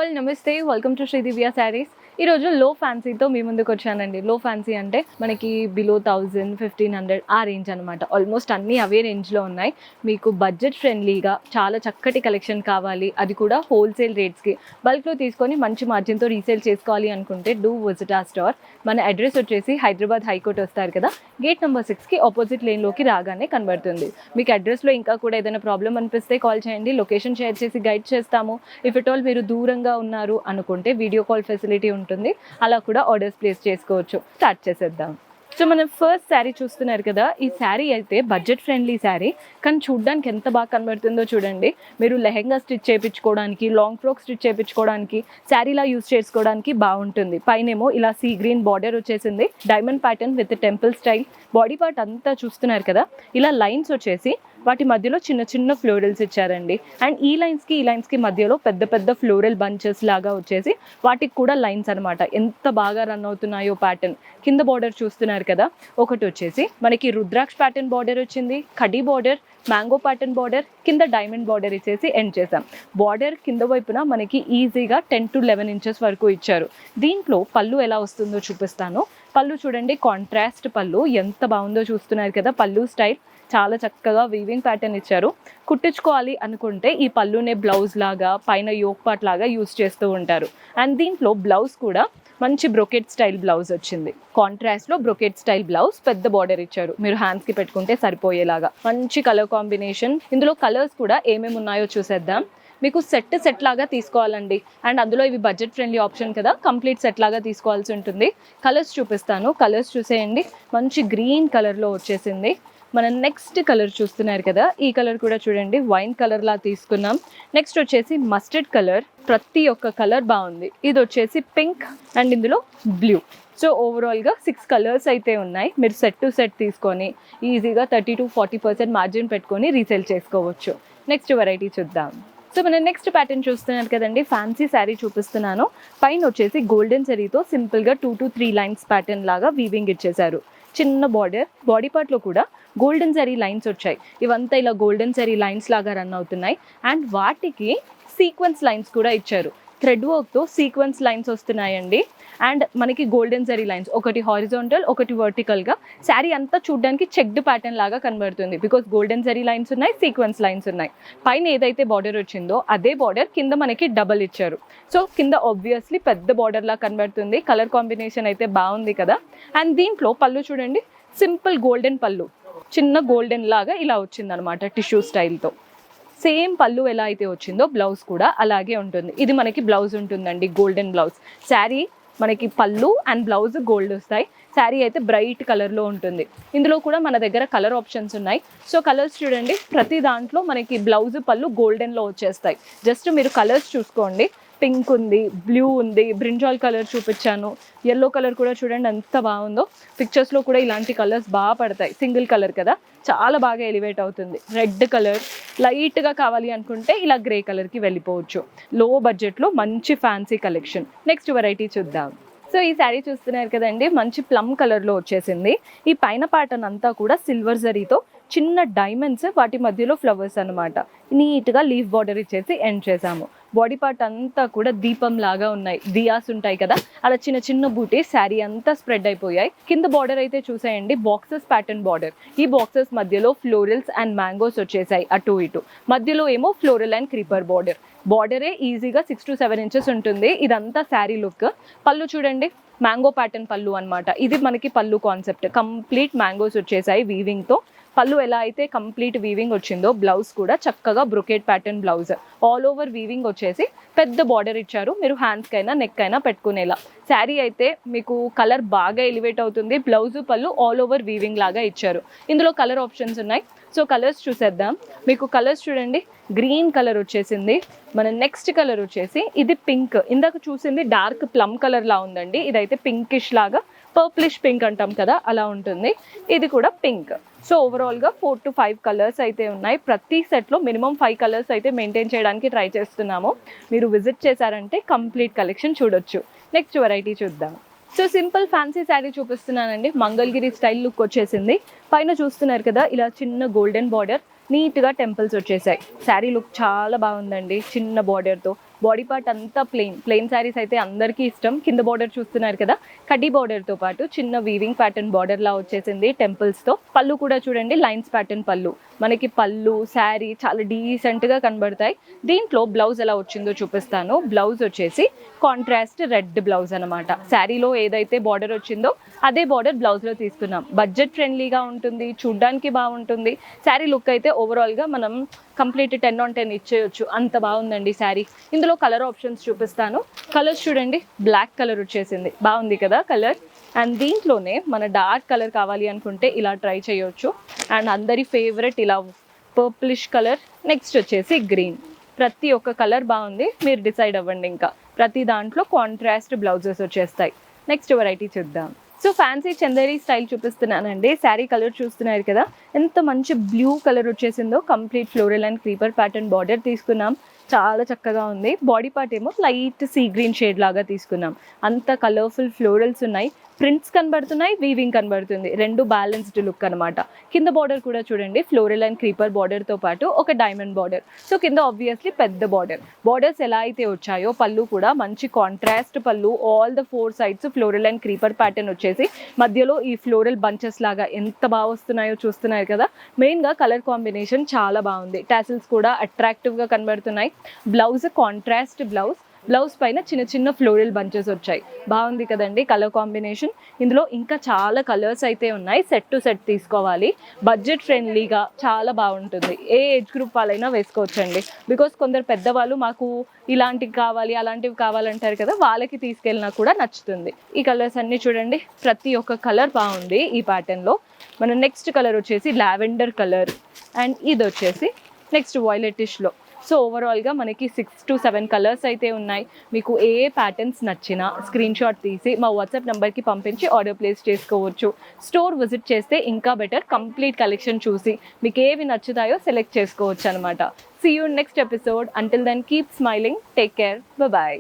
All నమస్తే, welcome to Shri దివ్య శారీస్. ఈరోజు లో ఫ్యాన్సీతో మీ ముందుకు వచ్చానండి. లో ఫ్యాన్సీ అంటే మనకి బిలో 1000-1500 ఆ రేంజ్ అనమాట. ఆల్మోస్ట్ అన్నీ అవే రేంజ్లో ఉన్నాయి. మీకు బడ్జెట్ ఫ్రెండ్లీగా చాలా చక్కటి కలెక్షన్ కావాలి, అది కూడా హోల్సేల్ రేట్స్కి బల్క్లో తీసుకొని మంచి మార్జిన్తో రీసేల్ చేసుకోవాలి అనుకుంటే డూ విజిట్ ఆ స్టోర్. మన అడ్రస్ వచ్చేసి హైదరాబాద్ హైకోర్ట్ వస్తారు కదా, గేట్ నెంబర్ 6కి ఆపోజిట్ లేన్లోకి రాగానే కనబడుతుంది. మీకు అడ్రస్లో ఇంకా కూడా ఏదైనా ప్రాబ్లం అనిపిస్తే కాల్ చేయండి, లొకేషన్ షేర్ చేసి గైడ్ చేస్తాము. ఇఫ్ ఇట్ ఆల్ మీరు దూరంగా ఉన్నారు అనుకుంటే వీడియో కాల్ ఫెసిలిటీ ఉంటుంది, అలా కూడా ఆర్డర్స్ ప్లేస్ చేసుకోవచ్చు. స్టార్ట్ చేసేద్దాం. సో మనం ఫస్ట్ శారీ చూస్తున్నారు కదా, ఈ శారీ అయితే బడ్జెట్ ఫ్రెండ్లీ శారీ, కానీ చూడ్డానికి ఎంత బాగా కనబడుతుందో చూడండి. మీరు లెహెంగా స్టిచ్ చేయించుకోవడానికి, లాంగ్ ఫ్రాక్ స్టిచ్ చేయించుకోవడానికి, శారీలా యూస్ చేసుకోవడానికి బాగుంటుంది. పైనేమో ఇలా సీ గ్రీన్ బార్డర్ వచ్చేసింది, diamond pattern with temple style. Body part అంతా చూస్తున్నారు కదా, ఇలా లైన్స్ వచ్చేసి వాటి మధ్యలో చిన్న చిన్న ఫ్లోరల్స్ ఇచ్చారండి. అండ్ ఈ లైన్స్కి మధ్యలో పెద్ద పెద్ద ఫ్లోరల్ బంచెస్ లాగా వచ్చేసి వాటికి కూడా లైన్స్ అనమాట. ఎంత బాగా రన్ అవుతున్నాయో ప్యాటర్న్. కింద బార్డర్ చూస్తున్నారు కదా, ఒకటి వచ్చేసి మనకి రుద్రాక్ష ప్యాటర్న్ బార్డర్ వచ్చింది, కడి బార్డర్, మ్యాంగో ప్యాటర్న్ బార్డర్, కింద డైమండ్ బార్డర్ ఇచ్చేసి ఎండ్ చేసాం. బార్డర్ కింద వైపున మనకి ఈజీగా 10-11 ఇంచెస్ వరకు ఇచ్చారు. దీంట్లో పళ్ళు ఎలా వస్తుందో చూపిస్తాను. పళ్ళు చూడండి, కాంట్రాస్ట్ పళ్ళు ఎంత బాగుందో చూస్తున్నారు కదా. పళ్ళు స్టైల్ చాలా చక్కగా వీవింగ్ ప్యాటర్న్ ఇచ్చారు. కుట్టించుకోవాలి అనుకుంటే ఈ పళ్ళునే బ్లౌజ్ లాగా, పైన యోక్ పార్ట్ లాగా యూస్ చేస్తూ ఉంటారు. అండ్ దీంట్లో బ్లౌజ్ కూడా మంచి బ్రొకెట్ స్టైల్ బ్లౌజ్ వచ్చింది. కాంట్రాస్ట్లో బ్రొకెట్ స్టైల్ బ్లౌజ్, పెద్ద బార్డర్ ఇచ్చారు, మీరు హ్యాండ్స్కి పెట్టుకుంటే సరిపోయేలాగా. మంచి కలర్ కాంబినేషన్. ఇందులో కలర్స్ కూడా ఏమేమి ఉన్నాయో చూసేద్దాం. మీకు సెట్ లాగా తీసుకోవాలండి, అండ్ అందులో ఇవి బడ్జెట్ ఫ్రెండ్లీ ఆప్షన్ కదా, కంప్లీట్ సెట్ లాగా తీసుకోవాల్సి ఉంటుంది. కలర్స్ చూపిస్తాను, కలర్స్ చూసేయండి. మంచి గ్రీన్ కలర్లో వచ్చేసింది. మనం నెక్స్ట్ కలర్ చూస్తున్నారు కదా, ఈ కలర్ కూడా చూడండి, వైన్ కలర్ లా తీసుకున్నాం. నెక్స్ట్ వచ్చేసి మస్టర్డ్ కలర్. ప్రతి ఒక్క కలర్ బాగుంది. ఇది వచ్చేసి పింక్ అండ్ ఇందులో బ్లూ. సో ఓవరాల్గా 6 కలర్స్ అయితే ఉన్నాయి. మీరు సెట్ తీసుకొని ఈజీగా 30-40% మార్జిన్ పెట్టుకొని రీసేల్ చేసుకోవచ్చు. నెక్స్ట్ వెరైటీ చూద్దాం. సో మనం నెక్స్ట్ ప్యాటర్న్ చూస్తున్నారు కదండి, ఫ్యాన్సీ శారీ చూపిస్తున్నాను. పైన వచ్చేసి గోల్డెన్ జరీతో సింపుల్గా 2-3 లైన్స్ ప్యాటర్న్ లాగా వీవింగ్ ఇచ్చేసారు. చిన్న బార్డర్, బాడీ పార్ట్లో కూడా గోల్డెన్ జరీ లైన్స్ వచ్చాయి. ఇవంతా ఇలా గోల్డెన్ జరీ లైన్స్ లాగా రన్ అవుతున్నాయి. అండ్ వాటికి సీక్వెన్స్ లైన్స్ కూడా ఇచ్చారు. థ్రెడ్ వర్క్తో సీక్వెన్స్ లైన్స్ వస్తున్నాయండి. అండ్ మనకి గోల్డెన్ జరీ లైన్స్, ఒకటి హారిజాంటల్, ఒకటి వర్టికల్గా. శారీ అంతా చూడడానికి చెక్డ్ ప్యాటర్న్ లాగా కనబడుతుంది, బికాస్ గోల్డెన్ జరీ లైన్స్ ఉన్నాయి, సీక్వెన్స్ లైన్స్ ఉన్నాయి. పైన ఏదైతే బార్డర్ వచ్చిందో అదే బార్డర్ కింద మనకి డబల్ ఇచ్చారు. సో కింద ఆబ్వియస్లీ పెద్ద బార్డర్ లా కనబడుతుంది. కలర్ కాంబినేషన్ అయితే బాగుంది కదా. అండ్ దీంట్లో పళ్ళు చూడండి, సింపుల్ గోల్డెన్ పళ్ళు, చిన్న గోల్డెన్ లాగా ఇలా వచ్చిందనమాట టిష్యూ స్టైల్తో. సేమ్ పళ్ళు ఎలా అయితే వచ్చిందో బ్లౌజ్ కూడా అలాగే ఉంటుంది. ఇది మనకి బ్లౌజ్ ఉంటుందండి, గోల్డెన్ బ్లౌజ్. శారీ మనకి పళ్ళు అండ్ బ్లౌజ్ గోల్డ్ వస్తాయి. శారీ అయితే బ్రైట్ కలర్లో ఉంటుంది. ఇందులో కూడా మన దగ్గర కలర్ ఆప్షన్స్ ఉన్నాయి. సో కలర్స్ చూడండి, ప్రతి దాంట్లో మనకి బ్లౌజ్ పళ్ళు గోల్డెన్లో వచ్చేస్తాయి. జస్ట్ మీరు కలర్స్ చూసుకోండి. పింక్ ఉంది, బ్లూ ఉంది, బ్రింజాల్ కలర్ చూపించాను, ఎల్లో కలర్ కూడా చూడండి ఎంత బాగుందో. పిక్చర్స్లో కూడా ఇలాంటి కలర్స్ బాగా పడతాయి. సింగిల్ కలర్ కదా, చాలా బాగా ఎలివేట్ అవుతుంది. రెడ్ కలర్ లైట్గా కావాలి అనుకుంటే ఇలా గ్రే కలర్కి వెళ్ళిపోవచ్చు. లో బడ్జెట్లో మంచి ఫ్యాన్సీ కలెక్షన్. నెక్స్ట్ వెరైటీ చూద్దాం. సో ఈ శారీ చూస్తున్నారు కదండి, మంచి ప్లమ్ కలర్లో వచ్చేసింది. ఈ పైన ప్యాటర్న్ అంతా కూడా సిల్వర్ జరీతో చిన్న డైమండ్స్, వాటి మధ్యలో ఫ్లవర్స్ అనమాట. నీట్గా లీఫ్ బార్డర్ ఇచ్చేసి ఎండ్ చేసాము. బాడీ పార్ట్ అంతా కూడా దీపం లాగా ఉన్నాయి, దియాస్ ఉంటాయి కదా, అలా చిన్న చిన్న బూటీ శారీ అంతా స్ప్రెడ్ అయిపోయాయి. కింద బార్డర్ అయితే చూసేయండి, బాక్సెస్ ప్యాటర్న్ బార్డర్. ఈ బాక్సెస్ మధ్యలో ఫ్లోరల్స్ అండ్ మ్యాంగోస్ వచ్చేసాయి అటు ఇటు. మధ్యలో ఏమో ఫ్లోరల్ అండ్ క్రీపర్ బార్డర్. బార్డరే ఈజీగా 6-7 ఇంచెస్ ఉంటుంది. ఇదంతా శారీ లుక్. పళ్ళు చూడండి, మ్యాంగో ప్యాటర్న్ పళ్ళు అనమాట. ఇది మనకి పళ్ళు కాన్సెప్ట్. కంప్లీట్ మ్యాంగోస్ వచ్చేసాయి వీవింగ్తో. పళ్ళు ఎలా అయితే కంప్లీట్ వీవింగ్ వచ్చిందో బ్లౌజ్ కూడా చక్కగా brocade pattern blouse. All over weaving వచ్చేసి పెద్ద బార్డర్ ఇచ్చారు, మీరు హ్యాండ్స్కి అయినా నెక్ అయినా పెట్టుకునేలా. శారీ అయితే మీకు కలర్ బాగా ఎలివేట్ అవుతుంది. బ్లౌజ్ పళ్ళు ఆల్ ఓవర్ వీవింగ్ లాగా ఇచ్చారు. ఇందులో కలర్ ఆప్షన్స్ ఉన్నాయి. సో కలర్స్ చూసేద్దాం. మీకు కలర్స్ చూడండి, గ్రీన్ కలర్ వచ్చేసింది. మన నెక్స్ట్ కలర్ వచ్చేసి ఇది పింక్. ఇందాక చూసింది డార్క్ ప్లమ్ కలర్ లా ఉందండి, ఇదైతే పింకిష్ లాగా, పర్ప్లిష్ పింక్ అంటాం కదా, అలా ఉంటుంది. ఇది కూడా పింక్. సో ఓవరాల్గా 4-5 కలర్స్ అయితే ఉన్నాయి. ప్రతి సెట్లో మినిమం 5 కలర్స్ అయితే మెయింటైన్ చేయడానికి ట్రై చేస్తున్నాము. మీరు విజిట్ చేశారంటే కంప్లీట్ కలెక్షన్ చూడొచ్చు. నెక్స్ట్ వెరైటీ చూద్దాం. సో సింపుల్ ఫ్యాన్సీ శారీ చూపిస్తున్నానండి, మంగళగిరి స్టైల్ లుక్ వచ్చేసింది. పైన చూస్తున్నారు కదా, ఇలా చిన్న గోల్డెన్ బార్డర్, నీట్గా టెంపుల్స్ వచ్చేసాయి. శారీ లుక్ చాలా బాగుందండి, చిన్న బార్డర్తో. బాడీ పార్ట్ అంతా ప్లెయిన్ శారీస్ అయితే అందరికీ ఇష్టం. కింద బార్డర్ చూస్తున్నారు కదా, కడ్డీ బార్డర్తో పాటు చిన్న వీవింగ్ ప్యాటర్న్ బార్డర్ లా వచ్చేసింది టెంపుల్స్తో. పళ్ళు కూడా చూడండి లైన్స్ ప్యాటర్న్ పళ్ళు. మనకి పళ్ళు శారీ చాలా డీసెంట్గా కనబడతాయి. దీంట్లో బ్లౌజ్ ఎలా వచ్చిందో చూపిస్తాను. బ్లౌజ్ వచ్చేసి కాంట్రాస్ట్ రెడ్ బ్లౌజ్ అనమాట. శారీలో ఏదైతే బార్డర్ వచ్చిందో అదే బార్డర్ బ్లౌజ్లో తీసుకున్నాం. బడ్జెట్ ఫ్రెండ్లీగా ఉంటుంది, చూడ్డానికి బాగుంటుంది. శారీ లుక్ అయితే ఓవరాల్గా మనం కంప్లీట్ 10 on 10 ఇచ్చేయచ్చు, అంత బాగుందండి శారీ. ఇందులో కలర్ ఆప్షన్స్ చూపిస్తాను. కలర్స్ చూడండి, బ్లాక్ కలర్ వచ్చేసింది, బాగుంది కదా కలర్. అండ్ దీంట్లోనే మన డార్క్ కలర్ కావాలి అనుకుంటే ఇలా ట్రై చేయొచ్చు. అండ్ అందరి ఫేవరెట్ ఇలా పర్పులిష్ కలర్, నెక్స్ట్ వచ్చేసి గ్రీన్. ప్రతి ఒక్క కలర్ బాగుంది, మీరు డిసైడ్ అవ్వండి. ఇంకా ప్రతి దాంట్లో కాంట్రాస్ట్ బ్లౌజెస్ వచ్చేస్తాయి. నెక్స్ట్ వెరైటీ చూద్దాం. సో ఫ్యాన్సీ చందేరి స్టైల్ చూపిస్తున్నానండి. శారీ కలర్ చూస్తున్నారు కదా, ఎంత మంచి బ్లూ కలర్ వచ్చేసిందో. Complete floral and creeper pattern border తీసుకున్నాం, చాలా చక్కగా ఉంది. బాడీ పార్ట్ ఏమో లైట్ సీ గ్రీన్ షేడ్ లాగా తీసుకున్నాం. అంత కలర్ఫుల్ ఫ్లోరల్స్ ఉన్నాయి, ప్రింట్స్ కనబడుతున్నాయి, వీవింగ్ కనబడుతుంది, రెండు బ్యాలెన్స్డ్ లుక్ అనమాట. కింద బార్డర్ కూడా చూడండి ఫ్లోరల్ అండ్ క్రీపర్ బార్డర్తో పాటు ఒక డైమండ్ బార్డర్. సో కింద ఆబ్వియస్లీ పెద్ద బార్డర్స్ ఎలా అయితే వచ్చాయో పళ్ళు కూడా మంచి కాంట్రాస్ట్ పళ్ళు. All the 4 sides floral and creeper pattern వచ్చేసి మధ్యలో ఈ ఫ్లోరల్ బంచెస్ లాగా ఎంత బాగా వస్తున్నాయో చూస్తున్నారు కదా. మెయిన్గా కలర్ కాంబినేషన్ చాలా బాగుంది. టాసిల్స్ కూడా అట్రాక్టివ్గా కనబడుతున్నాయి. బ్లౌజ్ కాంట్రాస్ట్ బ్లౌజ్ పైన చిన్న చిన్న ఫ్లోరల్ బంచెస్ వచ్చాయి, బాగుంది కదండి కలర్ కాంబినేషన్. ఇందులో ఇంకా చాలా కలర్స్ అయితే ఉన్నాయి. సెట్ టు సెట్ తీసుకోవాలి, బడ్జెట్ ఫ్రెండ్లీగా చాలా బాగుంటుంది. ఏ ఏజ్ గ్రూప్ వాళ్ళైనా వేసుకోవచ్చండి. బికాస్ కొందరు పెద్దవాళ్ళు మాకు ఇలాంటివి కావాలి అలాంటివి కావాలంటారు కదా, వాళ్ళకి తీసుకెళ్ళినా కూడా నచ్చుతుంది. ఈ కలర్స్ అన్నీ చూడండి, ప్రతి ఒక్క కలర్ బాగుంది ఈ ప్యాటర్న్లో. మన నెక్స్ట్ కలర్ వచ్చేసి లావెండర్ కలర్, అండ్ ఇది వచ్చేసి నెక్స్ట్ వాయిలెటిష్లో. సో ఓవరాల్గా మనకి 6 to 7 కలర్స్ అయితే ఉన్నాయి. మీకు ఏ ప్యాటర్న్స్ నచ్చినా స్క్రీన్ షాట్ తీసి మా వాట్సాప్ నెంబర్కి పంపించి ఆర్డర్ ప్లేస్ చేసుకోవచ్చు. స్టోర్ విజిట్ చేస్తే ఇంకా బెటర్, కంప్లీట్ కలెక్షన్ చూసి మీకు ఏవి నచ్చుతాయో సెలెక్ట్ చేసుకోవచ్చు అనమాట. See you next episode. Until then keep smiling, take care, bye.